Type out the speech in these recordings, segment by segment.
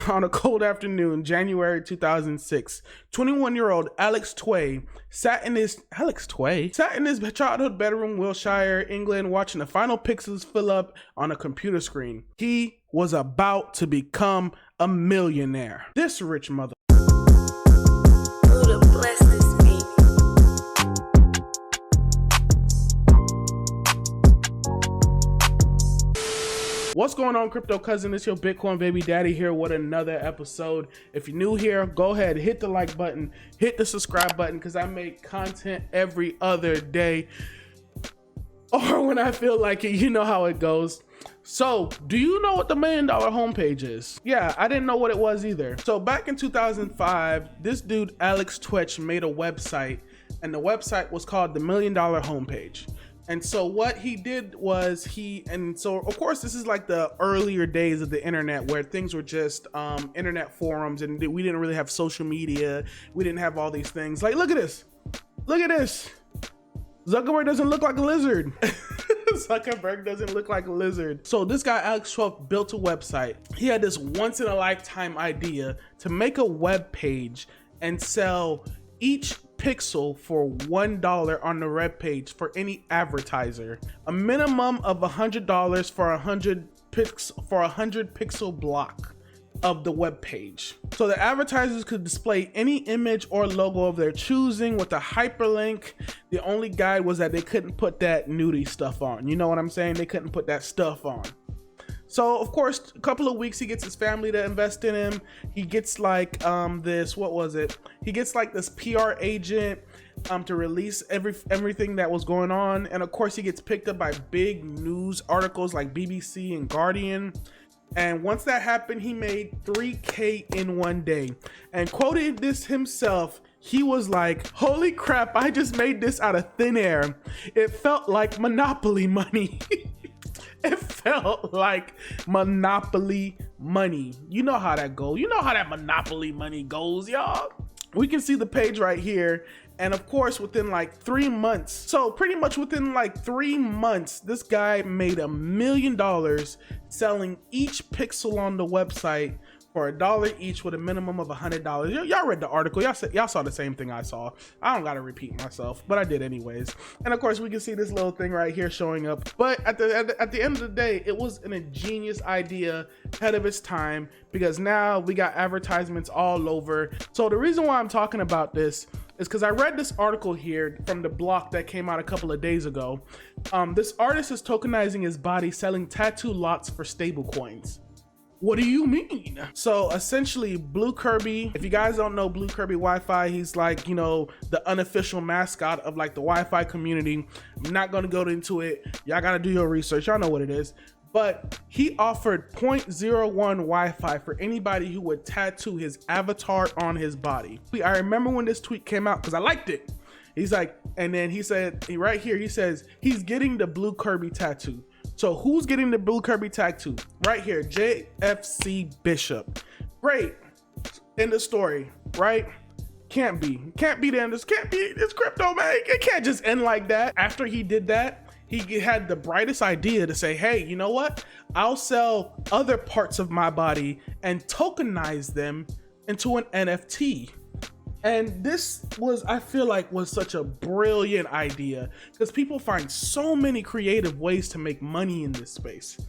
On a cold afternoon, January 2006, 21-year-old Alex Tway sat in his childhood bedroom, Wiltshire, England, watching the final pixels fill up on a computer screen. He was about to become a millionaire. This rich mother. What's going on, crypto cousin? It's your Bitcoin baby daddy here with another episode. If you're new here, go ahead, hit the like button, hit the subscribe button, because I make content every other day or when I feel like it. You know how it goes. So, do you know what the $1 million homepage is? Yeah, I didn't know what it was either. So back in 2005, this dude Alex Twitch made a website, and the website was called the $1 million homepage. And so what he did was so of course this is like the earlier days of the internet where things were just internet forums, and we didn't really have social media. We didn't have all these things. Like, look at this. Zuckerberg doesn't look like a lizard. Zuckerberg doesn't look like a lizard. So this guy, Alex Twitch, built a website. He had this once in a lifetime idea to make a web page and sell each pixel for $1 on the web page for any advertiser. A minimum of $100 for a 100 pixel block of the web page. So the advertisers could display any image or logo of their choosing with a hyperlink. The only guide was that they couldn't put that nudie stuff on. You know what I'm saying? They couldn't put that stuff on. So of course, a couple of weeks, he gets his family to invest in him. He gets like He gets like this PR agent to release everything that was going on. And of course, he gets picked up by big news articles like BBC and Guardian. And once that happened, he made $3K in one day. And quoted this himself, he was like, "Holy crap, I just made this out of thin air. It felt like Monopoly money." It felt like Monopoly money. You know how that goes. You know how that Monopoly money goes, y'all. We can see the page right here. And of course, within like 3 months, so pretty much within like 3 months, this guy made $1 million selling each pixel on the website for $1 each with a minimum of $100. Y'all read the article. Y'all saw the same thing I saw. I don't gotta repeat myself, but I did anyways. And of course, we can see this little thing right here showing up. But at the end of the day, it was an ingenious idea ahead of its time, because now we got advertisements all over. So the reason why I'm talking about this is because I read this article here from the block that came out a couple of days ago. This artist is tokenizing his body, selling tattoo lots for stable coins. What do you mean? So essentially, Blue Kirby, if you guys don't know Blue Kirby Wi-Fi, he's like, you know, the unofficial mascot of like the Wi-Fi community. I'm not gonna go into it. Y'all gotta do your research. Y'all know what it is. But he offered 0.01 Wi-Fi for anybody who would tattoo his avatar on his body. I remember when this tweet came out because I liked it. He's like, and then he said, right here, he says he's getting the Blue Kirby tattoo. So who's getting the Blue Kirby tattoo? Right here, JFC Bishop. Great. End of story, right? Can't be the end. This can't be. It's crypto, man. It can't just end like that. After he did that, he had the brightest idea to say, hey, you know what? I'll sell other parts of my body and tokenize them into an NFT. And this was, I feel like, was such a brilliant idea, because people find so many creative ways to make money in this space.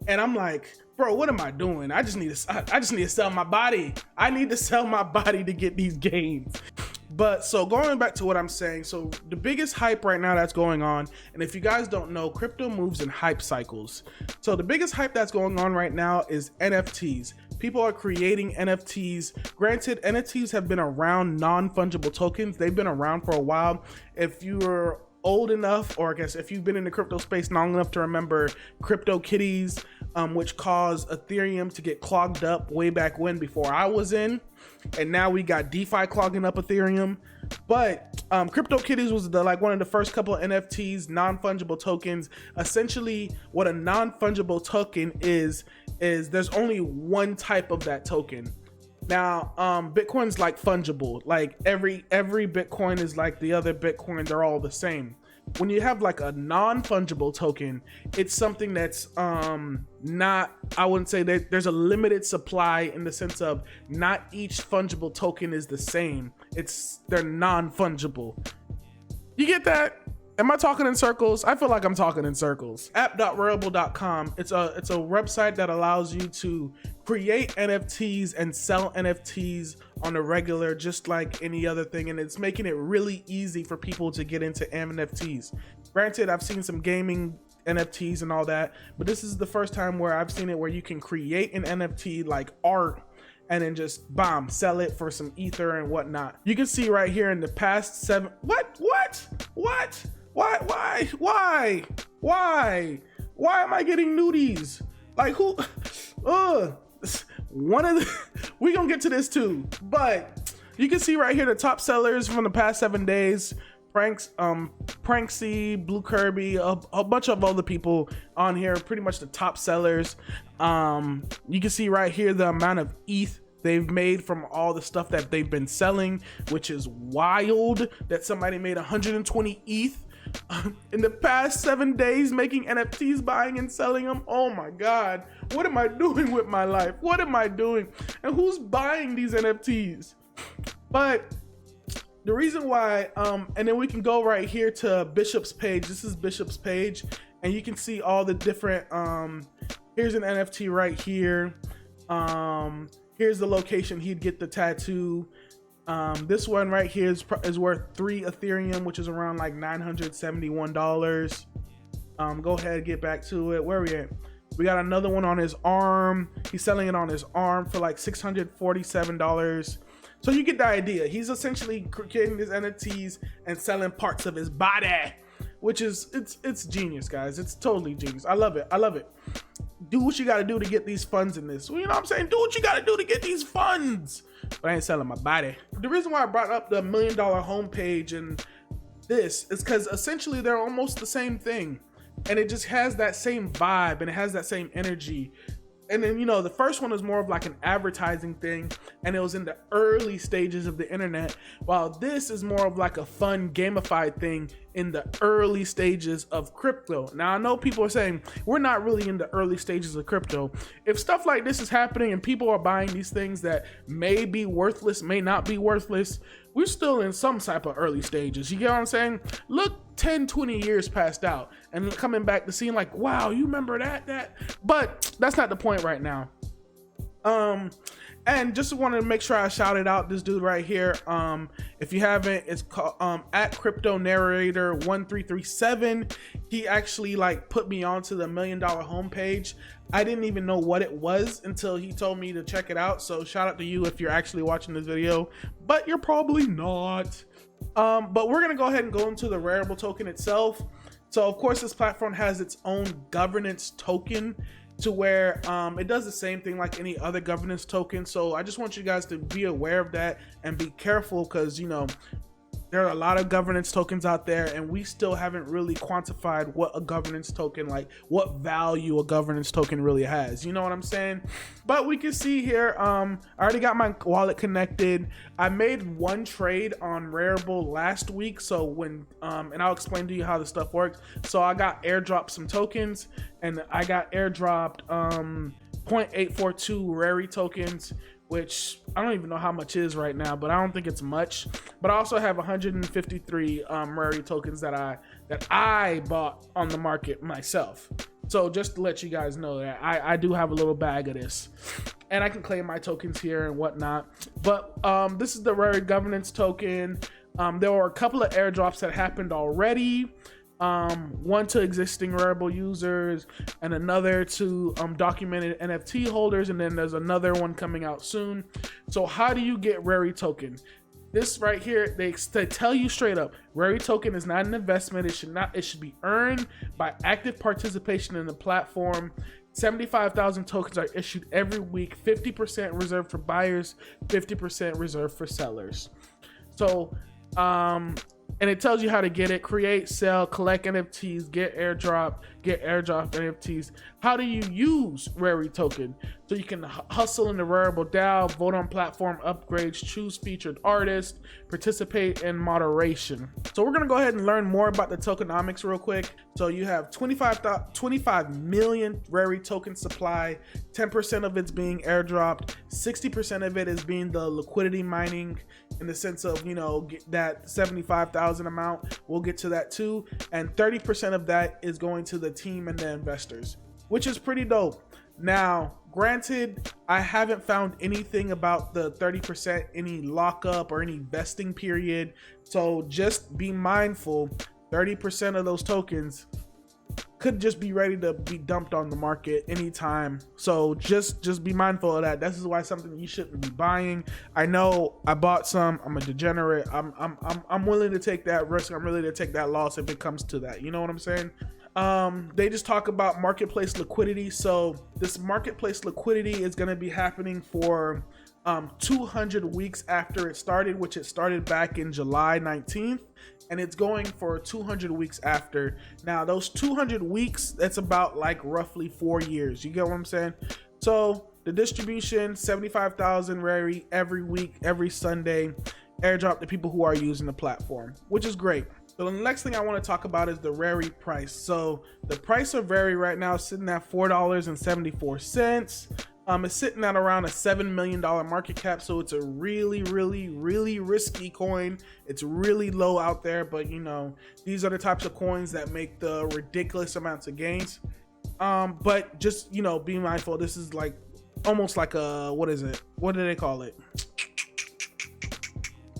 And I'm like, bro, what am I doing? I just need to sell my body. I need to sell my body to get these gains. But so going back to what I'm saying, so the biggest hype right now that's going on, and if you guys don't know, crypto moves in hype cycles. So the biggest hype that's going on right now is NFTs. People are creating NFTs. Granted, NFTs have been around, non-fungible tokens. They've been around for a while. If you're old enough, or I guess if you've been in the crypto space long enough to remember crypto kitties, which caused Ethereum to get clogged up way back when, before I was in, and now we got DeFi clogging up Ethereum. But crypto kitties was one of the first couple of NFTs, non-fungible tokens. Essentially, what a non-fungible token is there's only one type of that token. Now, Bitcoin's like fungible. Like every Bitcoin is like the other Bitcoin. They're all the same. when you have like a non-fungible token, it's something that's not, I wouldn't say that there's a limited supply in the sense of not each fungible token is the same. They're non-fungible. You get that? Am I talking in circles? I feel like I'm talking in circles. App.wearable.com. It's a website that allows you to create NFTs and sell NFTs on a regular, just like any other thing. And it's making it really easy for people to get into NFTs. Granted, I've seen some gaming NFTs and all that, but this is the first time where I've seen it where you can create an NFT like art and then just bomb, sell it for some ether and whatnot. You can see right here in the past 7, what? Why am I getting nudies? Like who? We gonna get to this too, but you can see right here the top sellers from the past 7 days. Pranksy, Blue Kirby, a bunch of other people on here, pretty much the top sellers. You can see right here the amount of ETH they've made from all the stuff that they've been selling, which is wild that somebody made 120 ETH in the past 7 days making NFTs, buying and selling them. Oh my God, what am I doing with my life? What am I doing? And who's buying these NFTs? But the reason why, and then we can go right here to Bishop's page. This is Bishop's page, and you can see all the different, here's an NFT right here. Here's the location he'd get the tattoo. This one right here is worth 3 Ethereum, which is around like $971. Go ahead, get back to it. Where are we at? We got another one on his arm. He's selling it on his arm for like $647. So you get the idea. He's essentially creating these NFTs and selling parts of his body, which is, it's genius, guys. It's totally genius. I love it. I love it. Do what you got to do to get these funds in this. Well, you know what I'm saying? Do what you got to do to get these funds. But I ain't selling my body. The reason why I brought up the $1 Million homepage and this is because essentially they're almost the same thing. And it just has that same vibe and it has that same energy. And then, you know, the first one was more of like an advertising thing and it was in the early stages of the internet, while this is more of like a fun gamified thing in the early stages of crypto. Now, I know people are saying we're not really in the early stages of crypto. If stuff like this is happening and people are buying these things that may be worthless, may not be worthless, we're still in some type of early stages. You get what I'm saying? Look 10, 20 years passed out and coming back to seeing like, wow, you remember that? But that's not the point right now. And just wanted to make sure I shouted out this dude right here. If you haven't, it's called at Crypto Narrator 1337. He actually like put me onto the $1 Million homepage. I didn't even know what it was until he told me to check it out. So shout out to you if you're actually watching this video, but you're probably not. But we're gonna go ahead and go into the Wearable Token itself. So of course this platform has its own governance token to where it does the same thing like any other governance token. So I just want you guys to be aware of that and be careful, because you know there are a lot of governance tokens out there and we still haven't really quantified what a governance token, like what value a governance token really has, you know what I'm saying? But we can see here, I already got my wallet connected. I made one trade on Rarible last week, so when and I'll explain to you how the stuff works. So I got airdropped some tokens and I got airdropped 0.842 RARI tokens, which I don't even know how much is right now, but I don't think it's much. But I also have 153 RARI tokens that I bought on the market myself. So just to let you guys know that I do have a little bag of this, and I can claim my tokens here and whatnot. But this is the RARI governance token. There were a couple of airdrops that happened already. One to existing Wearable users and another to documented NFT holders, and then there's another one coming out soon. So how do you get RARI token? This right here, they tell you straight up, RARI token is not an investment. It should be earned by active participation in the platform. 75,000 tokens are issued every week, 50% reserved for buyers, 50% reserved for sellers. So and it tells you how to get it: create, sell, collect NFTs, get airdrop NFTs. How do you use RARI token? So you can hustle in the Wearable DAO, vote on platform upgrades, choose featured artists, participate in moderation. So we're gonna go ahead and learn more about the tokenomics real quick. So you have 25 million Rarity token supply, 10% of it's being airdropped, 60% of it is being the liquidity mining in the sense of, you know, get that 75,000 amount. We'll get to that too. And 30% of that is going to the team and the investors, which is pretty dope. Now, granted, I haven't found anything about the 30%, any lockup or any vesting period. So just be mindful, 30% of those tokens could just be ready to be dumped on the market anytime. So just be mindful of that. This is why something you shouldn't be buying. I know I bought some. I'm a degenerate. I'm willing to take that risk. I'm willing to take that loss if it comes to that. You know what I'm saying? They just talk about marketplace liquidity. So this marketplace liquidity is going to be happening for 200 weeks after it started, which it started back in July 19th, and it's going for 200 weeks after. Now those 200 weeks, that's about like roughly 4 years. You get what I'm saying? So the distribution, 75,000 RARI every week, every Sunday, airdrop to people who are using the platform, which is great. So the next thing I want to talk about is the Rarity price. So the price of RARI right now is sitting at $4.74. It's sitting at around a $7 million market cap. So it's a really risky coin. It's really low out there, but you know, these are the types of coins that make the ridiculous amounts of gains. But just, you know, be mindful. This is like almost like a, what is it? What do they call it?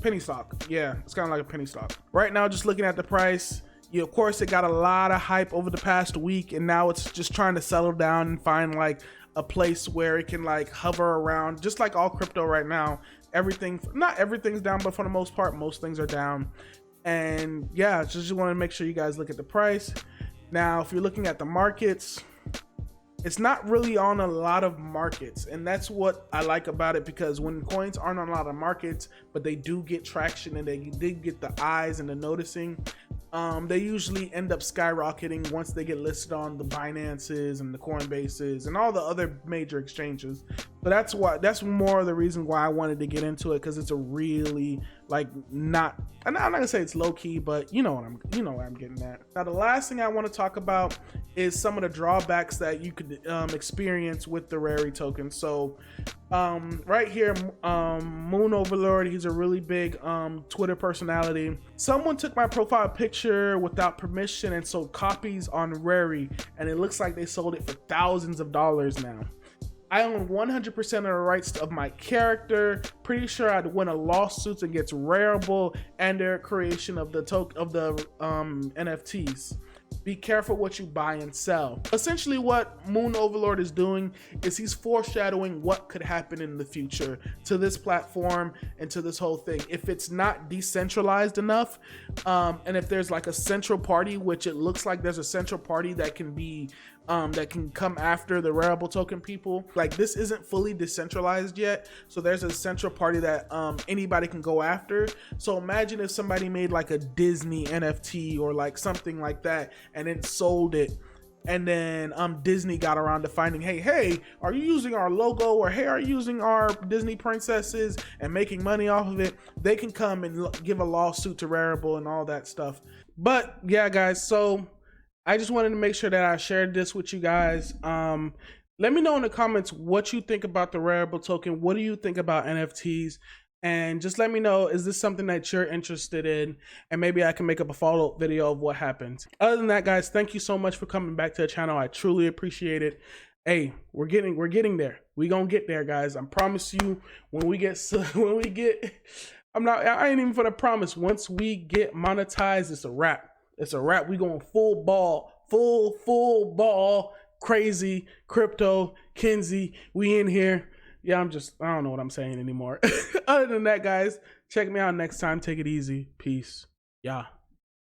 Penny stock. Yeah, it's kind of like a penny stock right now. Just looking at the price, of course it got a lot of hype over the past week, and now it's just trying to settle down and find like a place where it can like hover around, just like all crypto right now. Not everything's down, but for the most part, most things are down. And yeah, just want to make sure you guys look at the price. Now if you're looking at the markets, it's not really on a lot of markets, and that's what I like about it, because when coins aren't on a lot of markets but they do get traction and they did get the eyes and the noticing, they usually end up skyrocketing once they get listed on the Binances and the Coinbases and all the other major exchanges. So that's more of the reason why I wanted to get into it, because it's a really like I'm not gonna say it's low key, but you know what I'm getting at. Now the last thing I want to talk about is some of the drawbacks that you could experience with the Rarity token. So right here, Moon Overlord, he's a really big Twitter personality. Someone took my profile picture without permission and sold copies on RARI, and it looks like they sold it for thousands of dollars now. I own 100% of the rights of my character. Pretty sure I'd win a lawsuit against Wearable and their creation of the NFTs. Be careful what you buy and sell. Essentially what Moon Overlord is doing is he's foreshadowing what could happen in the future to this platform and to this whole thing. If it's not decentralized enough, and if there's like a central party, which it looks like there's a central party that can be that can come after the Wearable token people. Like, this isn't fully decentralized yet, so there's a central party that anybody can go after. So imagine if somebody made like a Disney NFT or like something like that and then sold it, and then Disney got around to finding, hey, are you using our logo, or hey, are you using our Disney princesses and making money off of it? They can come and give a lawsuit to Wearable and all that stuff. But yeah, guys, so I just wanted to make sure that I shared this with you guys. Let me know in the comments what you think about the Wearable token. What do you think about NFTs? And just let me know, is this something that you're interested in? And maybe I can make up a follow-up video of what happens. Other than that, guys, thank you so much for coming back to the channel. I truly appreciate it. Hey, we're getting there. We gonna get there, guys. I promise you, I ain't even gonna promise. Once we get monetized, it's a wrap. It's a wrap. We going full ball, crazy crypto, Kenzie. We in here. Yeah, I don't know what I'm saying anymore. Other than that, guys, check me out next time. Take it easy. Peace. Yeah.